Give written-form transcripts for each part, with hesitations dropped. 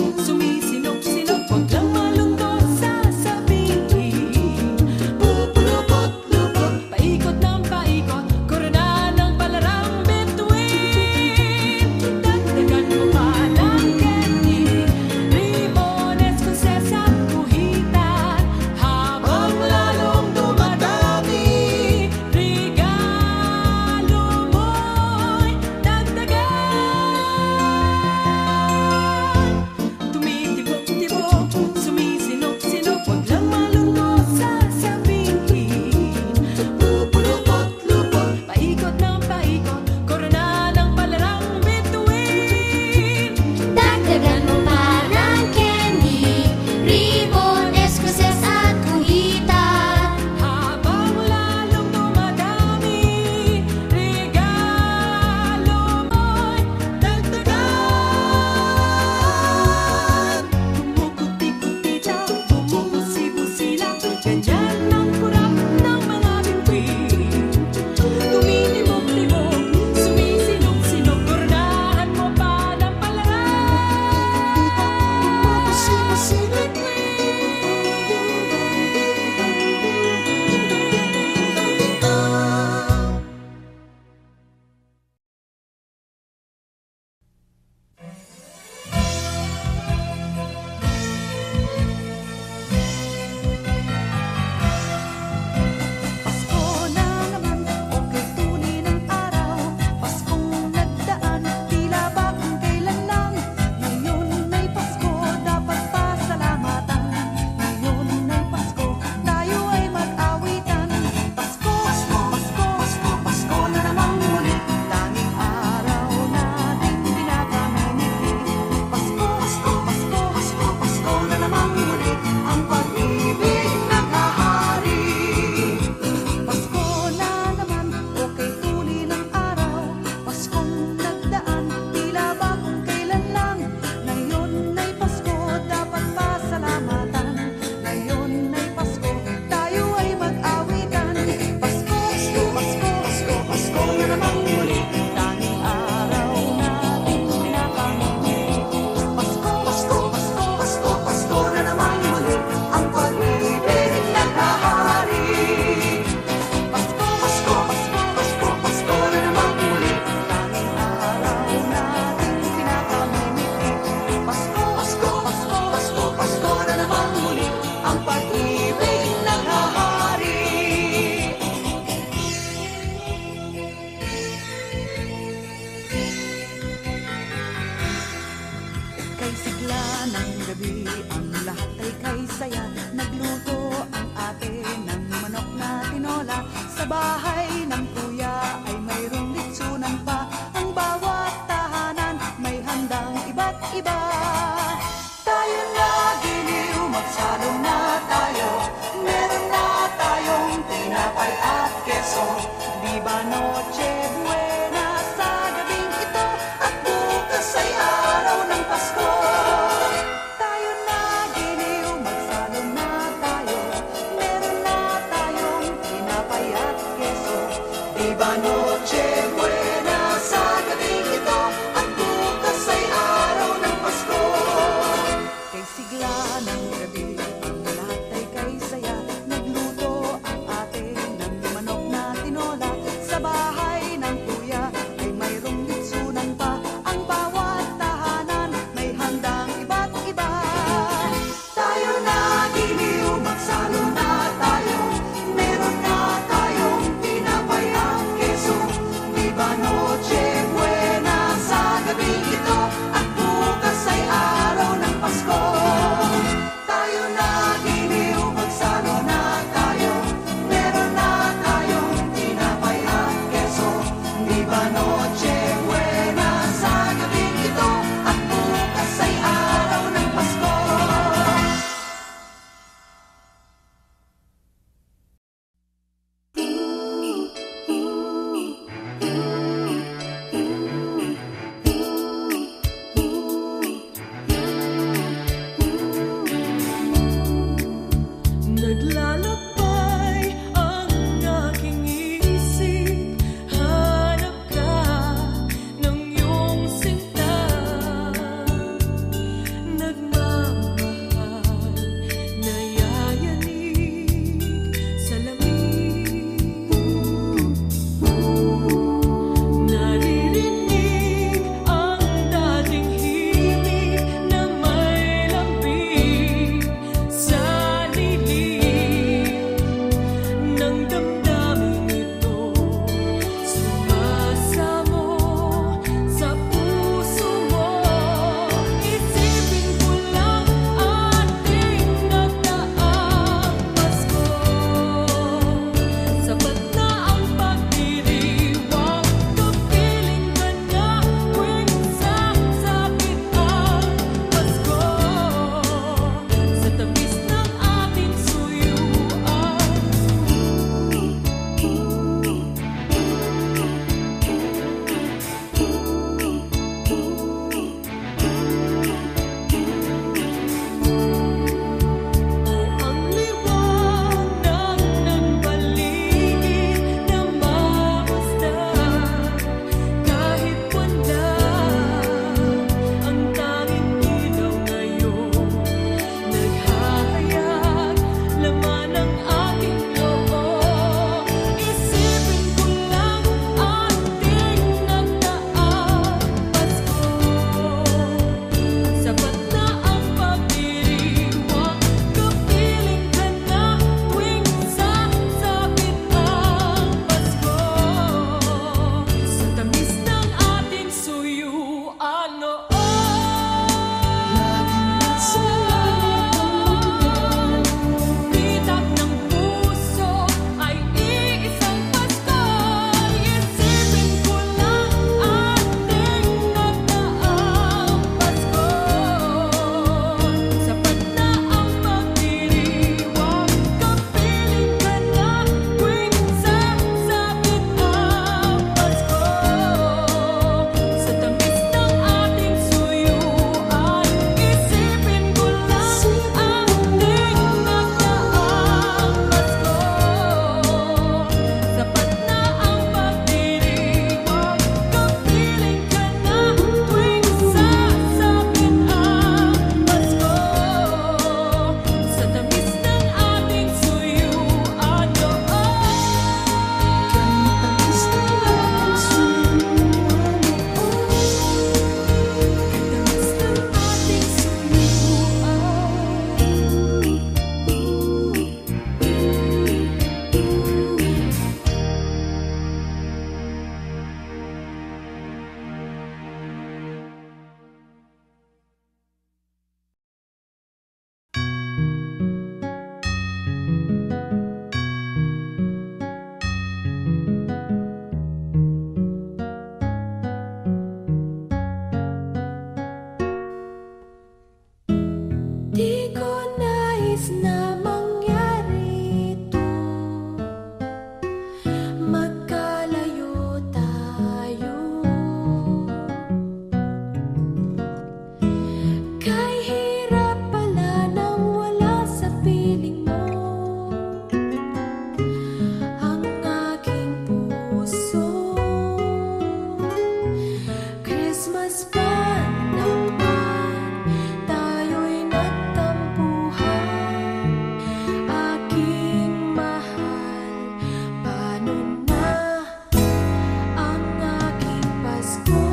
Sumisinok-sinok, wag lang malungkot sasabihin. Pupulupot-lupot, paikot ng paikot, korona ng palarang bituin. Dagdagan mo pa ng candy, ribones, koses at kuhitan, habang lalong dumadami. Regalo mo'y dagdagan. Tumitibok-tibok, sumisinok-sinok, wag lang malungkot sasabihin. Pupulupot-lupot, paikot ng paikot, korona ng palarang bituin. Dagdagan mo pa ng candy, ribbon, escoses at kuhitan. Habang lalong dumadami, regalo mo'y dagdagan. Kumukuti-kuti daw, bumubusi-busi lang, ganyan ang kurap ng mga bituin. Tumitibok-tibok, sumisinok-sinok, koronahan mo pa ng palarang bituin. Pasko na naman, okay tunay ng araw. Paskong nagdaan, tila ba kung kailan lang. Ngayon ay Pasko, dapat pasalamatan. Ngayon ay Pasko, tayo ay mag-awitan. Pasko, Pasko, Pasko, Pasko na namang muli, tanging araw nating pinakamimiti. Pasko, Pasko, Pasko, Pasko, Pasko na namang muli, ang pag-ibig naghahari. Pasko na naman, okay tunay ng araw. Paskong nagdaan, tila ba kung kailan lang. Ngayon ay Pasko, dapat pasalamatan. Ngayon ay Pasko, tayo ay mag-awitan. Pasko, Pasko, Pasko, Pasko, Pasko na namang muli, tanging araw nating pinakamimiti. Pasko, Pasko, Pasko, Pasko, Pasko na namang muli, ang pag-ibig naghahari. Pasko, Pasko, Pasko, Pasko, Pasko na namang muli, tanging araw nating pinakamimiti. Pasko, Pasko, Pasko, Pasko, Pasko na namang muli, ang pag-ibig naghahari. Kay sigla ng gabi, ang lahat ay kay saya. Nagluto ang ate ng manok na tinola. Sa bahay ng kuya ay mayroong litsunan pa. Ang bawat tahanan may handang iba't iba. Tayo na giliw, magsalo na tayo. Meron na tayong tinapay at keso. Di ba Noche Buena sa gabing ito, at bukas ay araw ng Pasko. Tayo na giliw, magsalo na tayo. Meron na tayong tinapay at keso. Di ba Noche Buena sa gabing ito, at bukas ay araw ng Pasko. Kay sigla ng gabi, ang lahat ay kay saya. Nagluto ang ate ng manok na tinola. Sa bahay ng Di ko nais na mangyari ito, magkalayo tayo. Kay hirap pala nang wala sa piling mo ang aking puso. Christmas pa naman, tayo'y nagtampuhan. Aking mahal, paano na ang aking Pasko?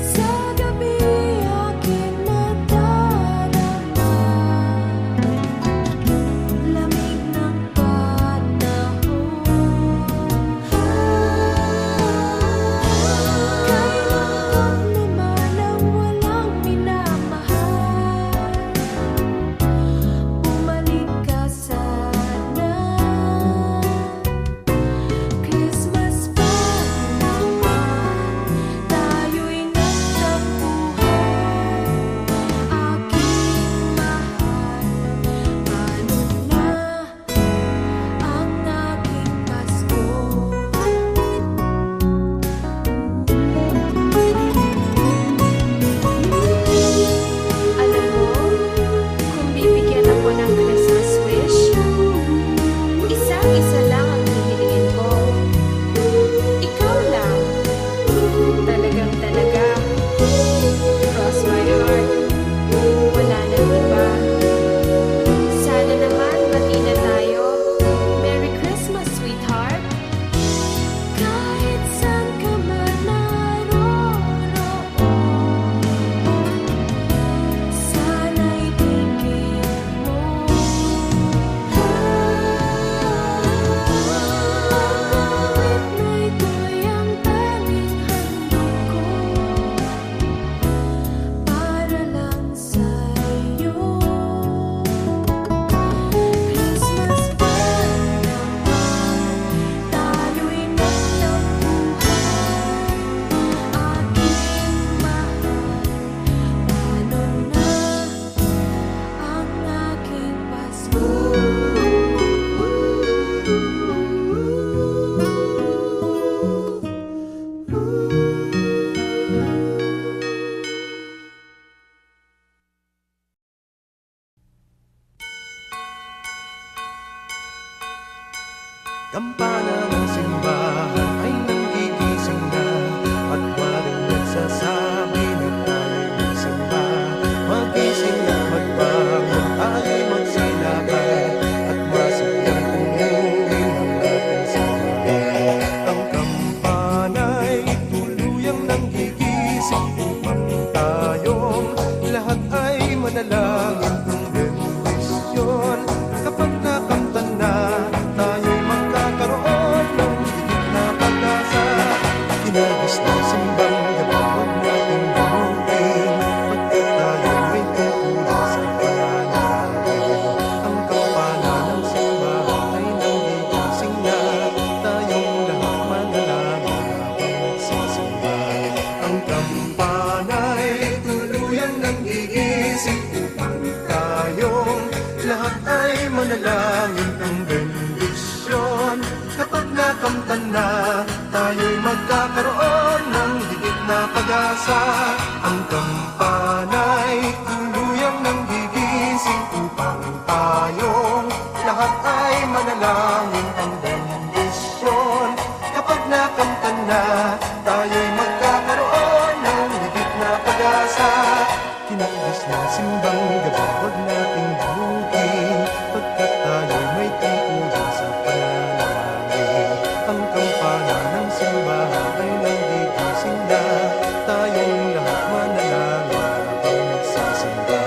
Sa gabi aking nadarama, lamig ng panahon. Kay lungkot naman ang walang minamahal, bumalik ka sana. Christmas pa naman, tayo'y nagtampuhan. Aking mahal, paano na ang aking Pasko? Alam mo, kung bibigyan ako ng Christmas wish, isang-isa lang ang hihingin ko. Ikaw lang. Talagang talaga. Cross my heart. Wala nang iba. Sana naman bati na tayo. Merry Christmas, sweetheart. Kahit saan ka man naroon, sana'y tingin mo. Ang awit na ito'y ang tanging handog ko para lang sa'yo. Christmas pa naman, tayo'y nagtampuhan. Aking mahal, paano na ang aking Pasko? Kampana ng simbahan ay nanggigising na, at waring nagsasabi na tayo'y magsimba. Magising at magbangon, tayo'y magsilaban, at masigyang tumuhin ang ating simbahan. Ang kampana'y tuluyang nanggigising upang tayong lahat ay manalangin ng bendisyon. Kapag nakanta na, tayo'y magkakaroon ng higit na pag-asa. Kinagis ng simbang gabi, huwag nating bumutin, pagkat tayo'y may tungkulin sa pananalangin. Ang kampana ng simbahan ay nanggigising na, tayong lahat manalangin habang nagsisimba. Ang kampana'y tuluyang nanggigising upang tayong lahat ay manalangin ng bendisyon. Kapag nakamtan na, tayo'y magkakaroon ng higit na pag-asa. Ang kampana'y tuluyang nanggigising upang tayong lahat ay manalangin ng bendisyon. Kapag nakamtan na, tayo'y magkakaroon ng higit na pag-asa. Kinagis ng simbang gabi, huwag nating bumutin, pagkat tayo'y may tungkulin sa pananalangin. Ang kampana ng simbahan ay nanggigising na, tayong lahat manalangin habang nagsisimba.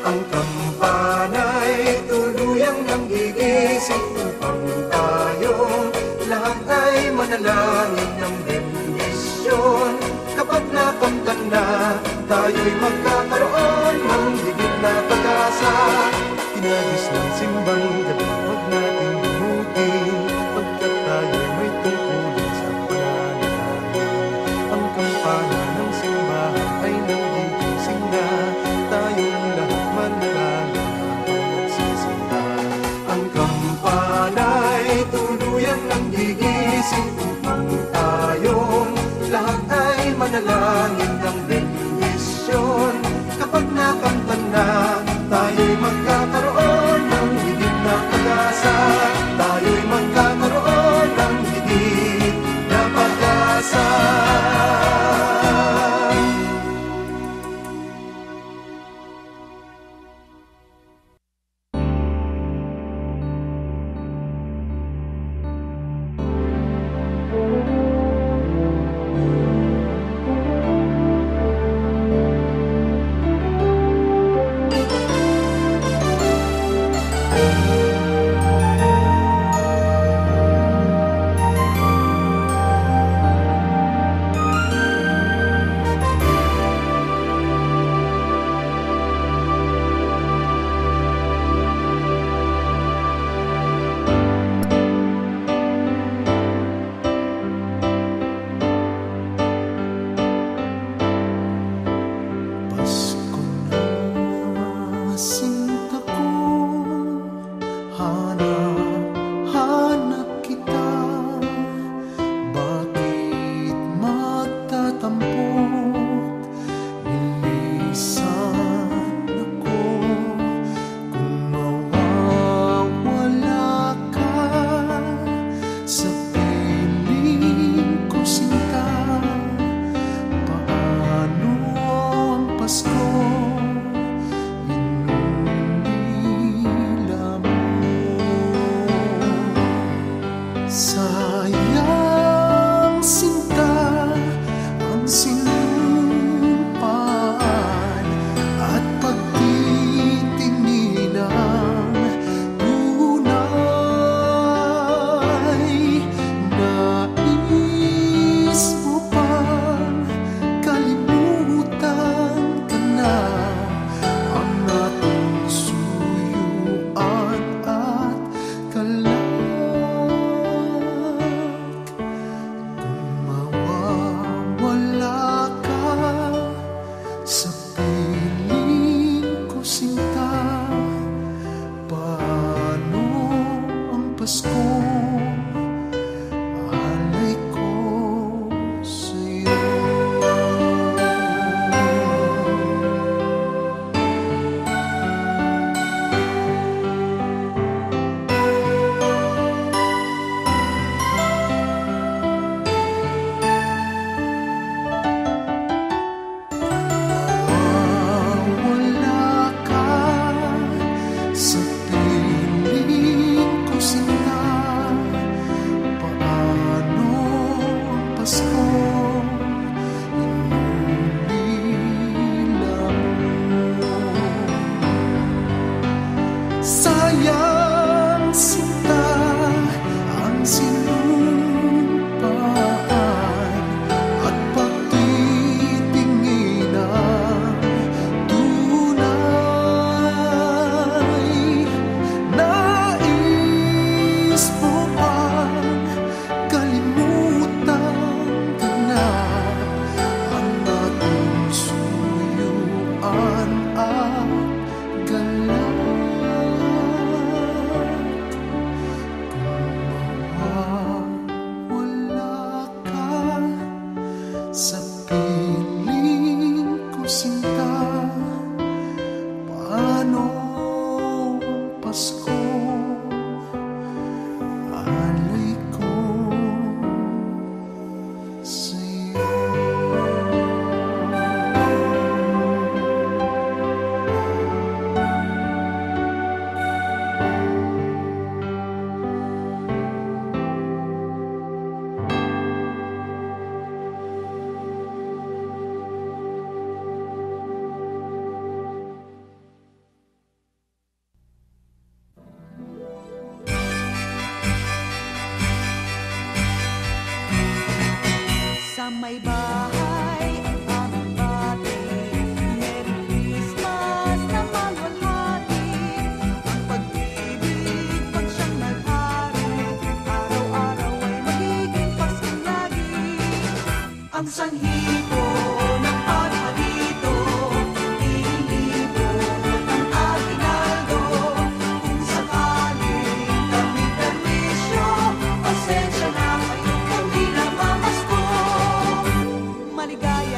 Ang kampana'y tuluyang nanggigising upang tayong lahat ay manalangin ng bendisyon. Kapag nakamtan na, tayo'y magkakaroon ng higit na pag-asa. Kinagis ng simbang gabi, huwag nating bumutin, pagkat tayo'y may tungkulin sa pananalangin. manalangin ng bendisyon. Kapag nakanta na, tayo'y magkakaroon ng higit na pag-asa. Tayo'y magkakaroon ng higit na pag-asa. Pasko na, sinta ko, hanap kita. Bakit magtatampot? Lilisan ako kung mawawala ka sa piling ko, sinta. Paano ang Pasko inulila mo? Sayang, sinta, ang sinumpaan at pagtitingin ng tunay. Nais mo bang kalimutan ka na ang ating suyuan at galak? Kung mawawala ka sa piling ko, sinta, paano ang Pasko? Alay ko sa'yo. Mawawala ka sa piling ko, sinta, paano ang Pasko inulila mo? Sayang, sinta, ang sinumpaan at pagtitingin ng tunay. Nais mo bang kalimutan ka na ang ating suyuan at galak? Kung mawawala ka sa piling ko, sinta, paano ang Pasko? Alay ko sa'yo. Sa may bahay ang aming bati, Merry Christmas na malwalhati. Ang pag-ibig pag siyang naghari, araw-araw ay magiging Pasko lagi. Ang sanhi ko ng paghalito, ililibot ng aginaldo. Kung sakaling kami perwisyo, pasensya na kayo kung di na mamasko. Maligaya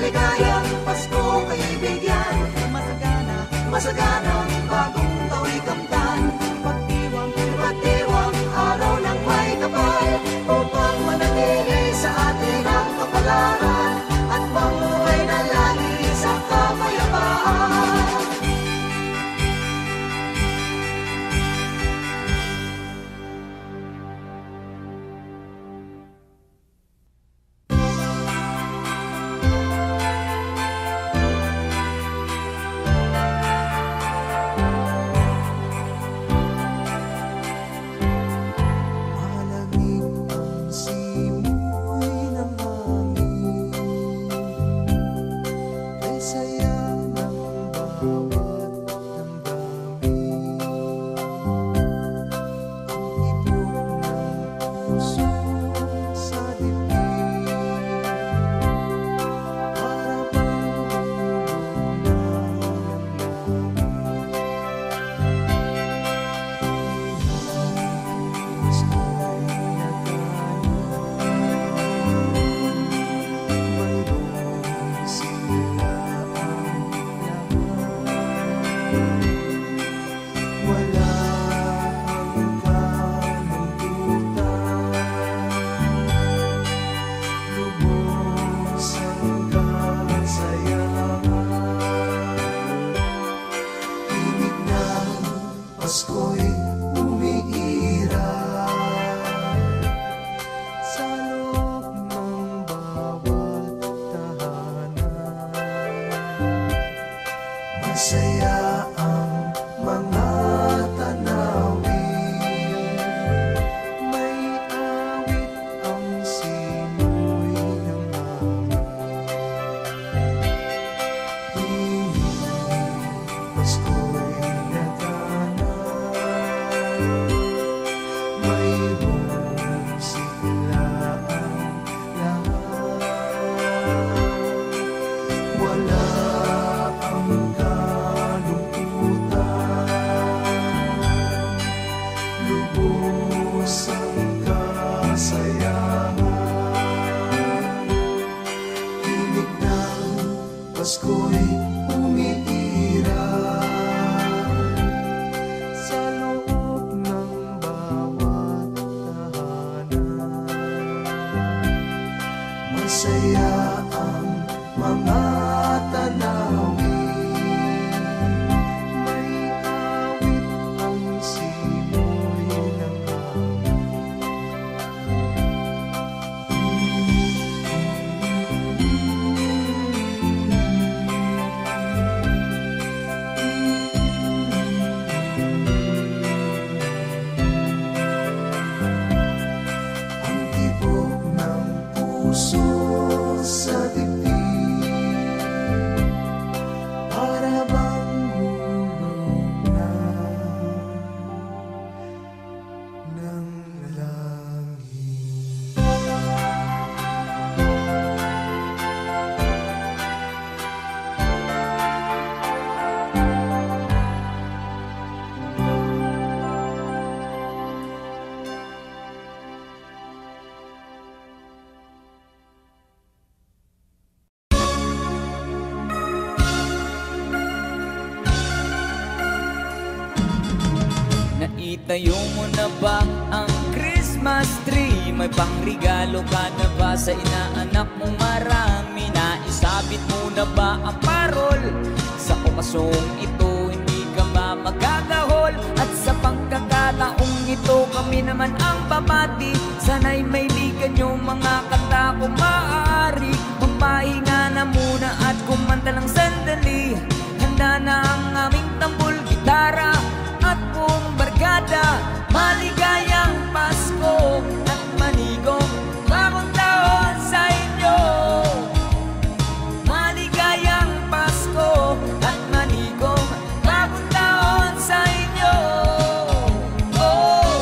Maligayang Pasko kaibigan, Masagana, masaganang bagong tao'y kamtan. pagdiwang, Pagdiwang araw ng may kapal, upang manatili sa atin ang kapalaran, at mamuhay na lagi sa kapayapaan. Malamig ang simoy ng hangin, kay saya ng bawat damdamin. Ang iblog ng puso sa dibdib, para bang hulog na Pasko'y umiiral sa loob ng bawat tahanan. Masaya ang mga tanawin, may awit ang simoy ng hangin. Pasko'y naganap, mayroong sigla ang lahat. Wala ang kalungkutan, lubos ang kasayahan. Tinig ng Pasko'y umiiral sa loob ng bawat tahanan. Masaya ang mga tanawin, may awit ang simoy ng ang tibok ng puso sa dibdib, para bang hulog na ng langit. Naitayo mo na ba ang Christmas tree? May pangregalo ka na ba sa inaanak mong marami? Naisabit mo na ba ang parol? Sa okasong ito, hindi ka ba magagahol? At sa pagkakataong ito, kami naman ang babati. Sana'y may ligan yung mga kanta kung maaari. Magpahinga na muna at kumanta lang sandali. Handa na ang aming tambol, gitara at buong barkada. Maligayang Pasko at manigong bagong taon sa inyo. Maligayang Pasko at manigong bagong taon sa inyo. Oh.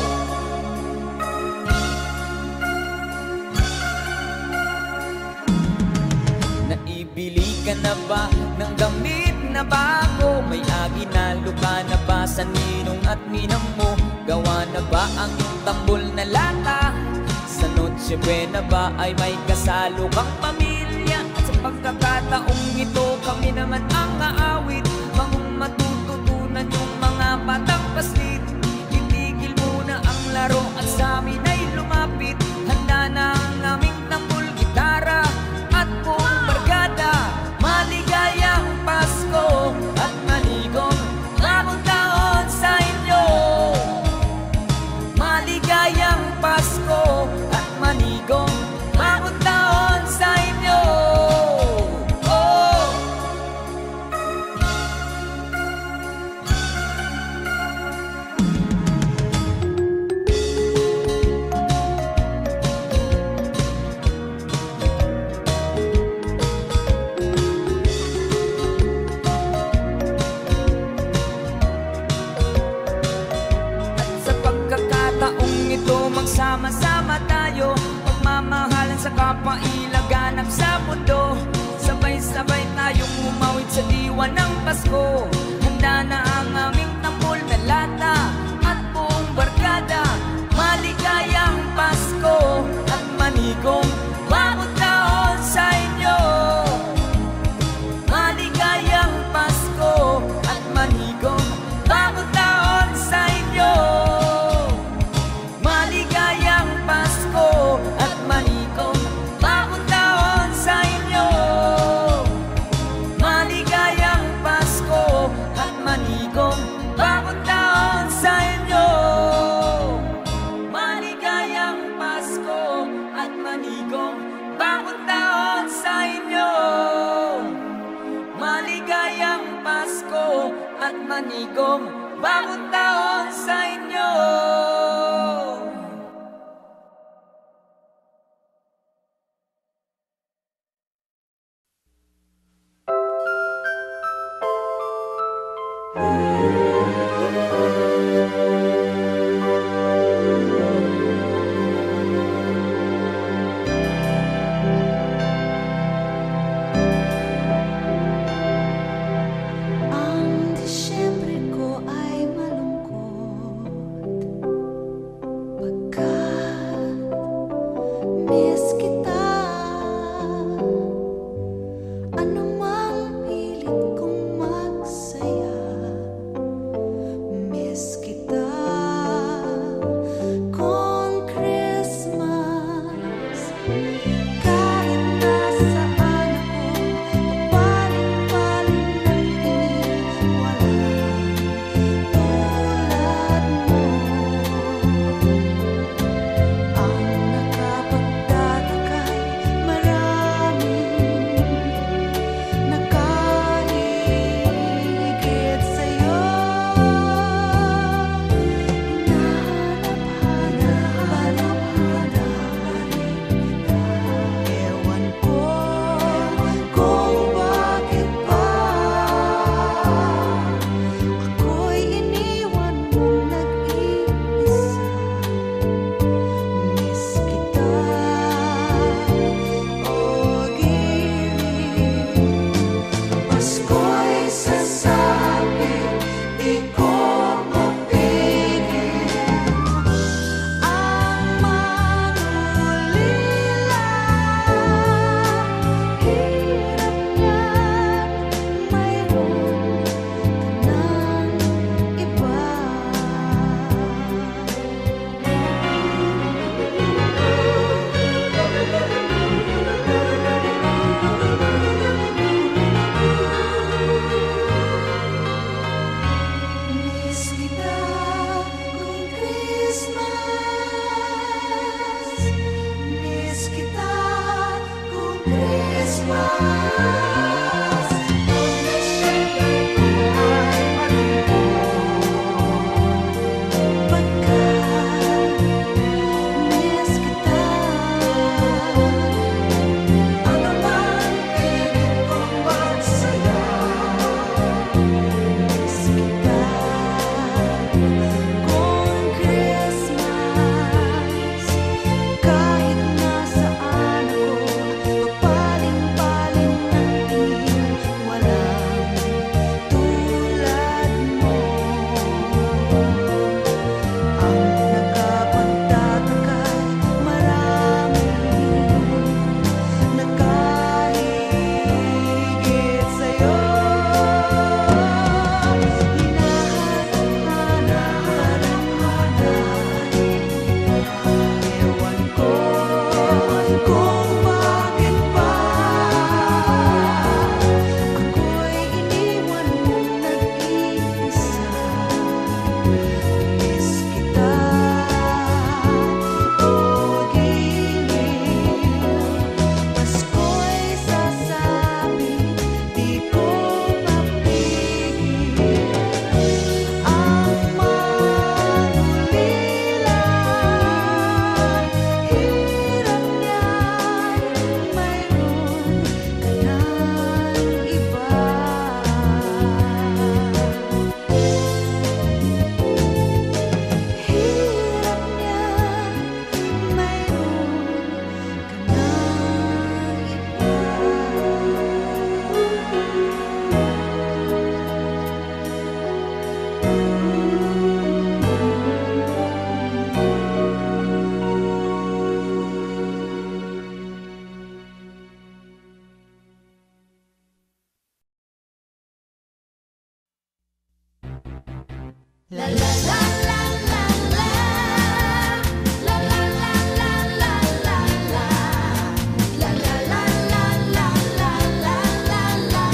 Naibili ka na ba ng damit na bago? May aginalo ka na ba sa ninong at ninang mo? Gawa na ba ang iyong tambol na lata? Sa Noche Buena ba ay may kasalo kang pamilya? At sa pagkakataong ito, kami naman ang aawit. Bangong matututunan yung mga batang paslit. Itigil muna ang laro at sa amin ay lumapit. Handa na ang aming tambol, gitara at buong barkada. Maligayang Pasko at maligong bagong taon sa inyo. Maligayang Pasko at manigong bagong taon sa inyo. Oh! At sa pagkakataong ito, magsama-sama tayo, pagmamahalan sa kapwa ilaganap sa mundo. Sabay-sabay tayong umawit sa diwa ng Pasko. Handa na ang aming tambol na lata at buong barkada. Maligayang Pasko at manigong bagong taon sa inyo. Maligayang Pasko at manigong bagong taon sa inyo. Maligayang Pasko at manigong bagong taon sa inyo. Maligayang Pasko at manigong bagong taon sa inyo. Maligayang Pasko at manigong bagong taon sa inyo. Maligayang Pasko at manigong bagong taon sa inyo. Ang Disyembre ko ay malungkot. La la la la la la. La la la la la la la. La la la la la la la la la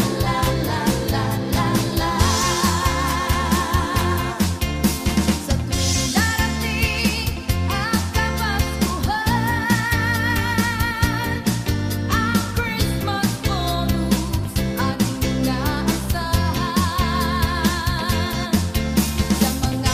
la la la la. Sa tuwing darating ang Kapaskuhan, ang Christmas bonus ating inaasahan. Sa mga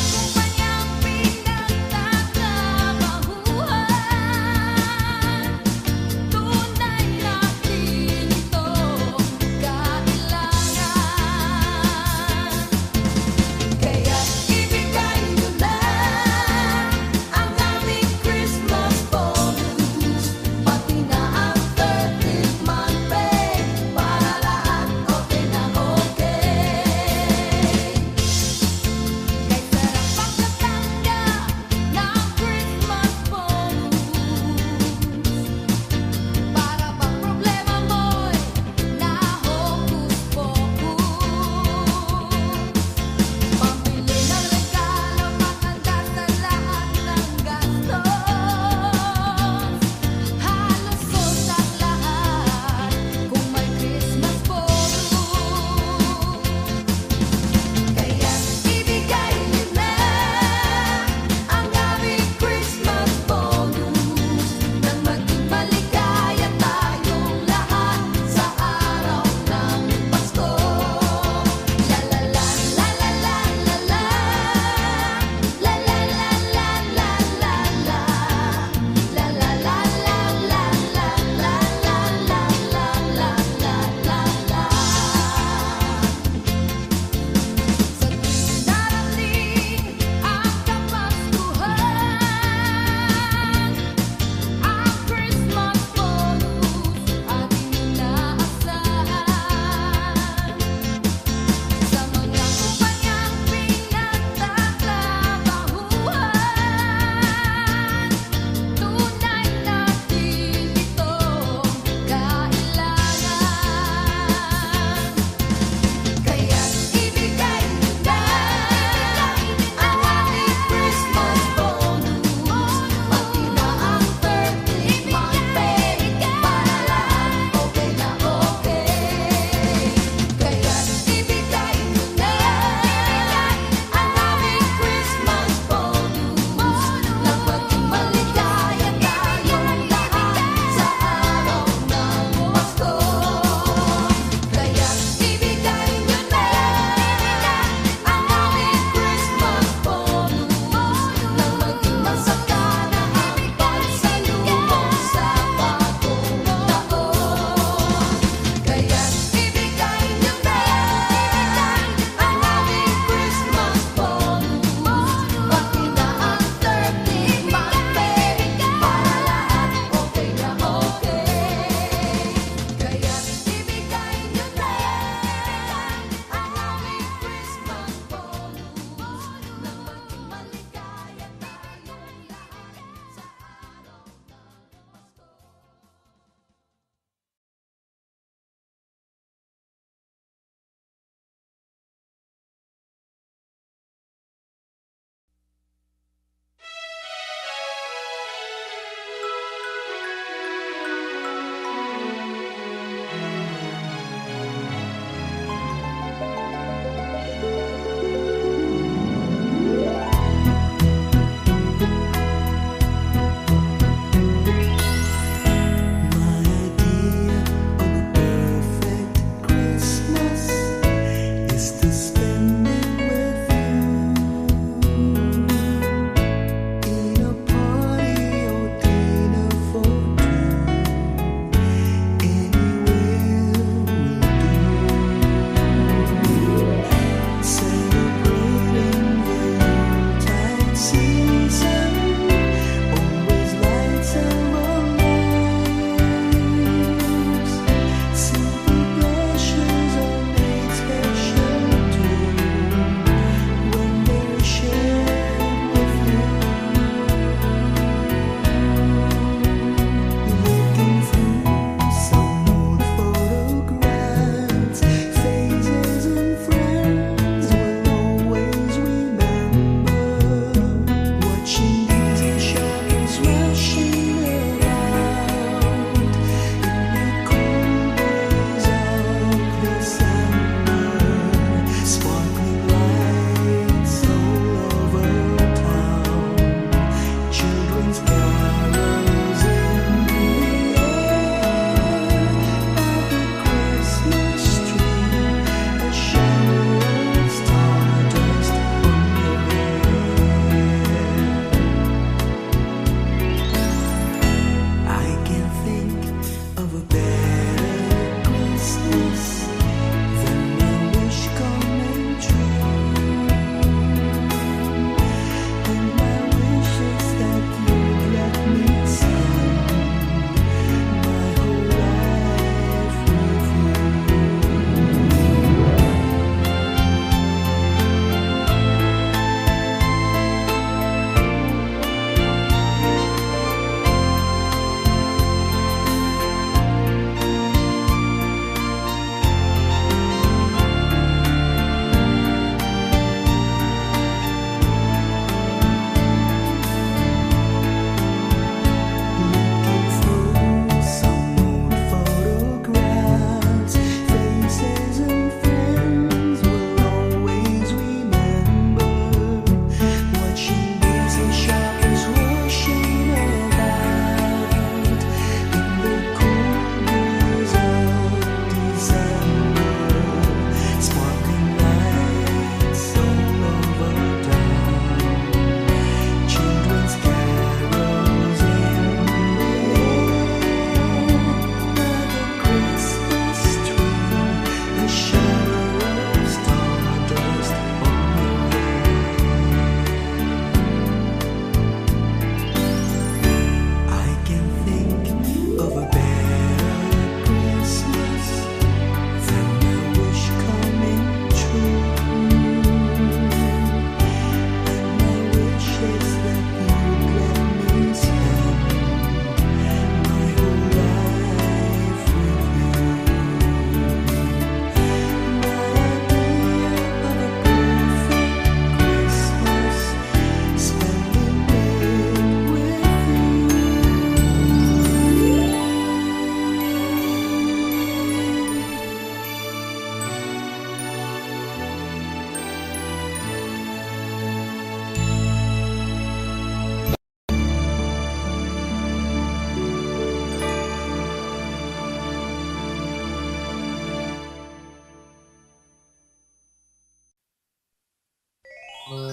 Whenever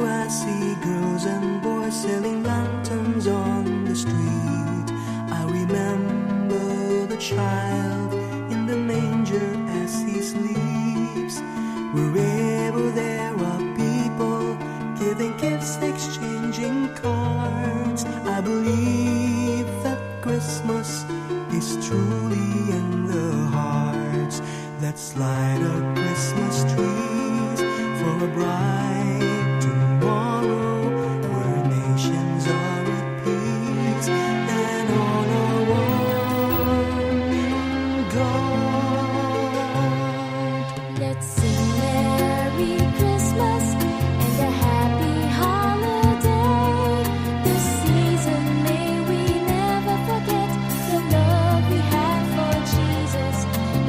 I see girls and boys selling lanterns on the street, I remember the child in the manger as he sleeps. Wherever there are people giving gifts, exchanging cards, I believe that Christmas is truly in the hearts. Let's light up Christmas trees for a bright tomorrow where nations are at peace and all are one in God. Let's sing Merry Christmas and a Happy Holiday. This season may we never forget the love we have for Jesus.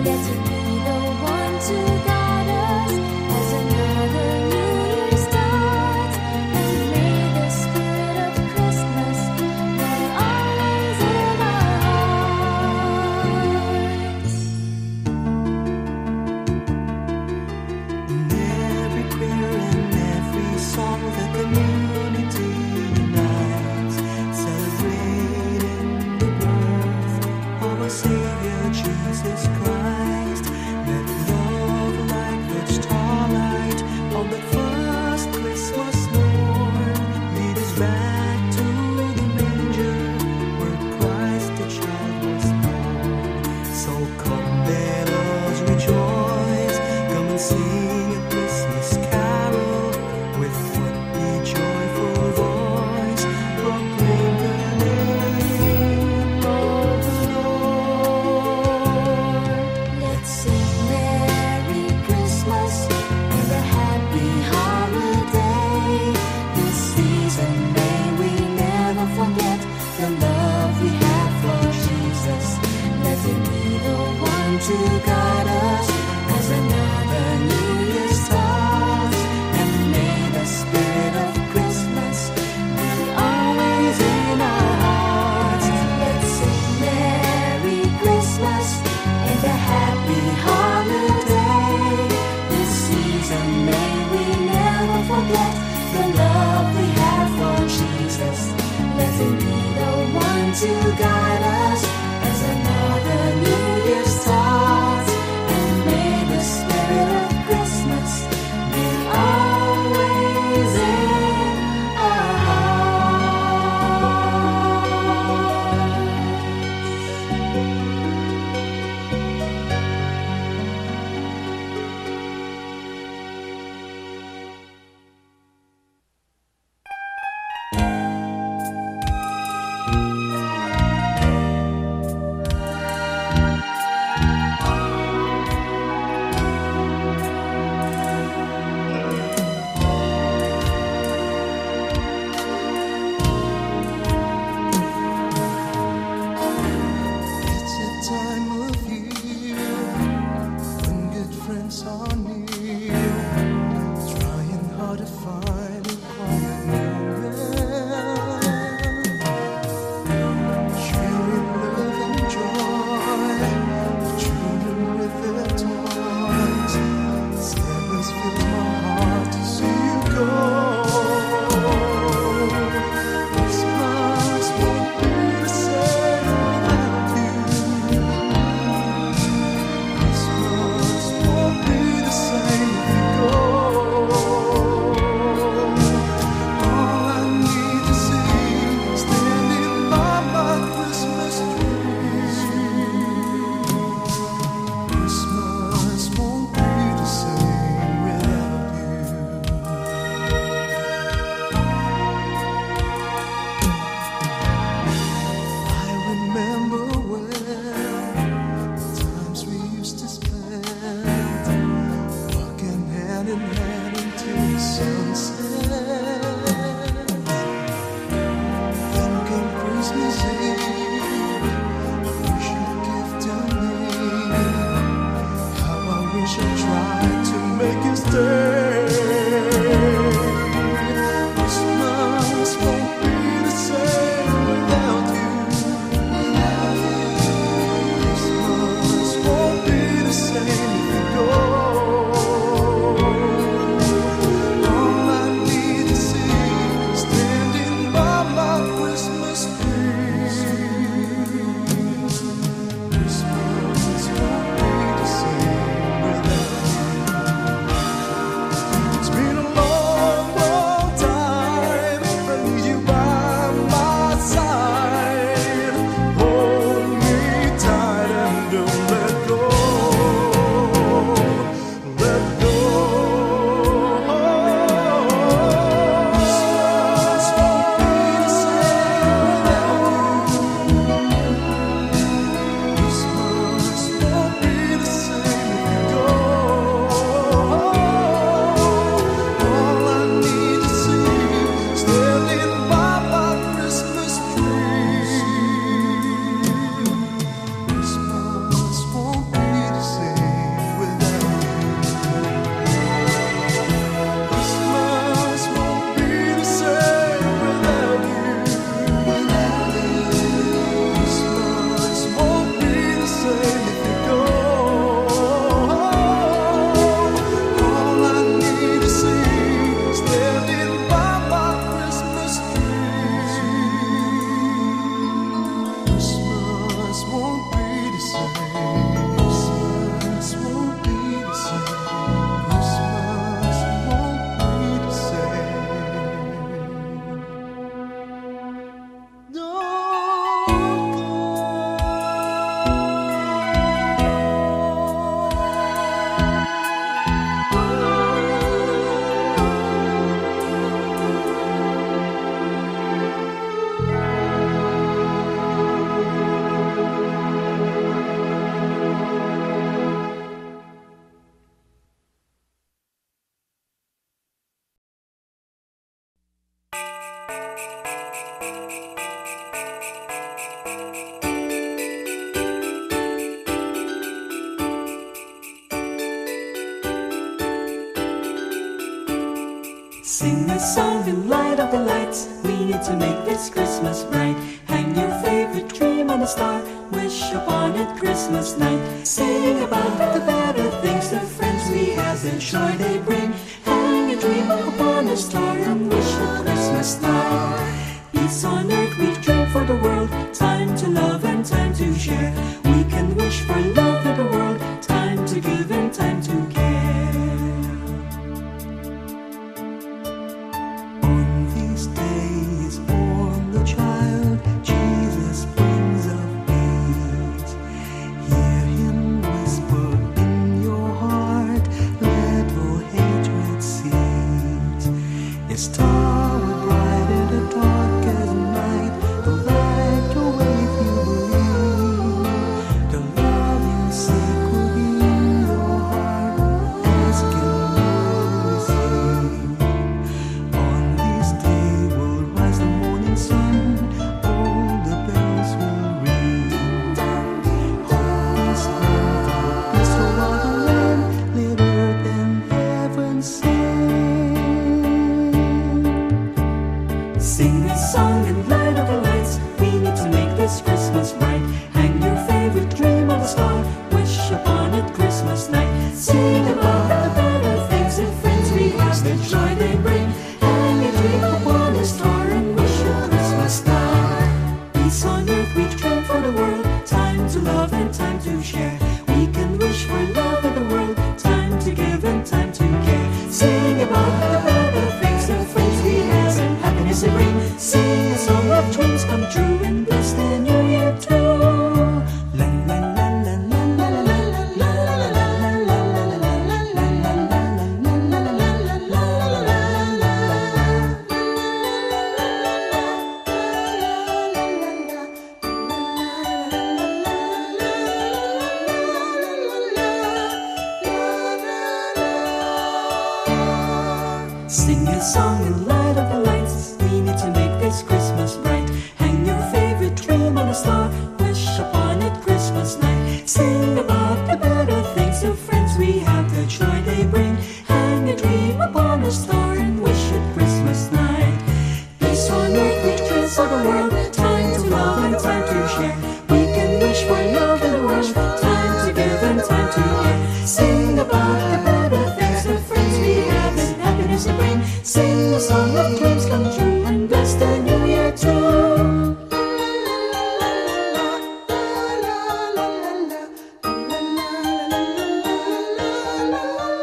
Let him be the one to guide us as another New Year starts. And may the spirit of Christmas be always in our hearts. In every prayer and every song, the community unites, celebrating the birth of our Savior Jesus Christ. Let love like the starlight on the first Christmas morn lead us back to the manger where Christ the child was born. So come, let us rejoice, come and sing a Christmas carol with what be joyful voice, proclaim the name of the Lord. Let's sing Merry Christmas and a Happy Holiday. This season may we never forget the love we have for Jesus. Let him be the one to guide us as another New Year starts. And may the spirit of Christmas be always in our hearts. Let's sing Merry Christmas and a Happy Holiday. This season may we never forget the love we have for Jesus. Let him be the one to guide us as another New Year starts. And may the spirit of Christmas be always in our It's a time of year when good friends are near, trying hard to find a quiet moment, sharing love and joy, children with their toys. Sadness fills my heart to see you go. Christmas won't be the same without you. Christmas won't be the same if you go. All I need to see is standing by my Christmas tree. Christmas won't be the same without you. I remember well the times we used to spend, walking hand in hand into the sunset. Then came Christmas Eve. I wish you'd give to me. How I wish I tried to make you stay. Sing a song and light up the lights. We need to make this Christmas bright. Hang your favorite dream on a star. Wish upon it Christmas night. Sing about the better things, the friends we have, the joy they bring. Hang a dream upon a star and wish a Christmas night. Peace on earth we dream for the world. Time to love and time to share. We can wish for love in the world. Time to give and time to care. On these days born the child, Jesus Prince of Peace. Hear him whisper in your heart, let all hatred cease. His star will brighten the darkest night, the light to wave you believe. The love you seek will be in your heart, ask and will receive. On this day will rise the morning sun, all the bells will ring. Peace, love, peace throughout the land, let earth and heaven sing. Sing a song and light up the lights. We need to make this Christmas bright. Hang your favorite dream on the star. Wish upon it Christmas night. Sing about the better things and friends we have, the joy they bring. Hang a dream upon a star and wish a Christmas night. Peace on earth we dream for the world. Time to love and time to share. We can wish for love in the world. Time to give and time to care. Sing about the better things, the friends we have, and happiness they bring. Sing a song of dreams come true and bless the new year too. La la la la la la la la la Sing a song and light up the lights. We need to make this Christmas bright. Hang your favorite dream on a star. Wish upon it Christmas night. Sing about the better things, the friends we have, the joy they bring. Hang a dream upon a star and wish it Christmas night. Peace on earth which dreams for the world. Time to love and time to share. We can wish for love in the world. Time to give and time to care. Sing about the better things, the friends we have, and happiness they bring. Sing a song of dreams come true and bless the new year too. La la la la la la la la la la la la la la la la.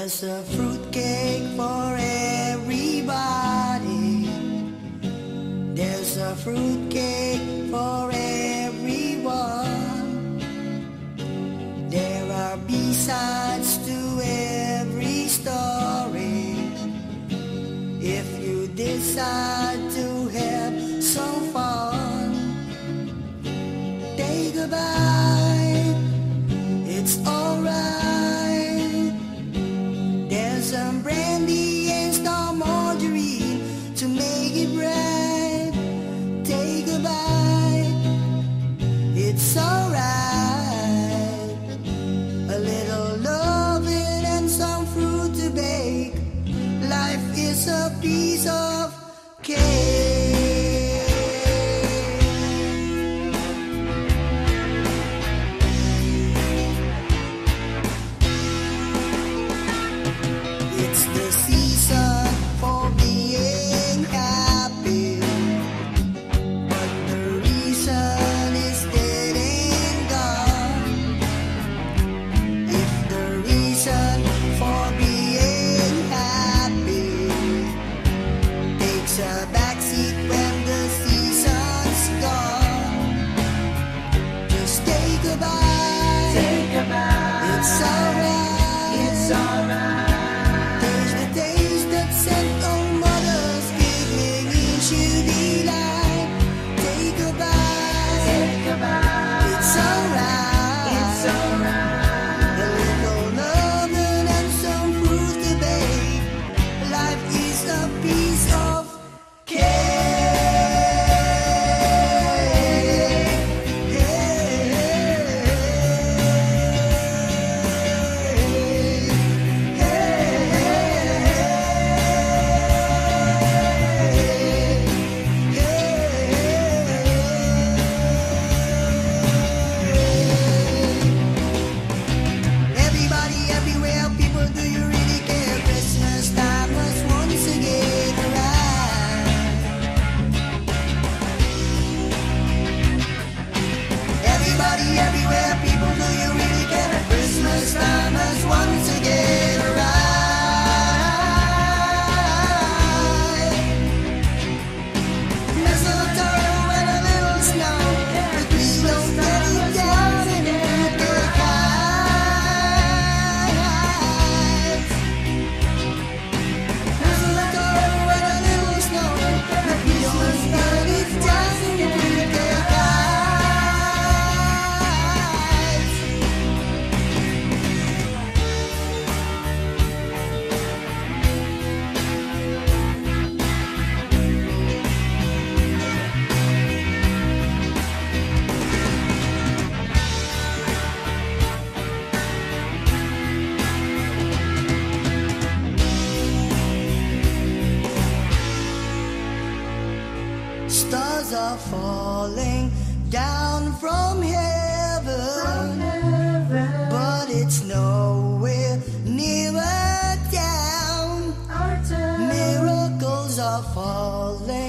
There's a fruitcake for everybody. There's a fruitcake for everyone. There are B-sides to every story. If you decide to have some fun, take a bite, it's alright. There's some brandy and some margarine to make it bright. Take a bite, it's alright. A little loving and some fruit to bake. Life is a piece of cake. It's the season for being happy, but the reason is dead and gone. If the reason for being happy takes a backseat when the season's gone, just take a bite. Take a bite. It's alright. It's alright. There's the taste that sent on mother's giving each you delight. Take a bite. Take a bite. It's alright. It's alright. A little loving and some fruit to bake. Life is a piece of Everybody, everywhere, people, do you really care? Christmas time was once again arrive. Everybody, everywhere, people, do you really care? Christmas time has once again arrived. Mistletoe and a little snow, but please don't let it down and get high. Mistletoe and a little snow, but please don't let it down and get high. Stars are falling down from heaven, but it's nowhere near a town. Miracles are falling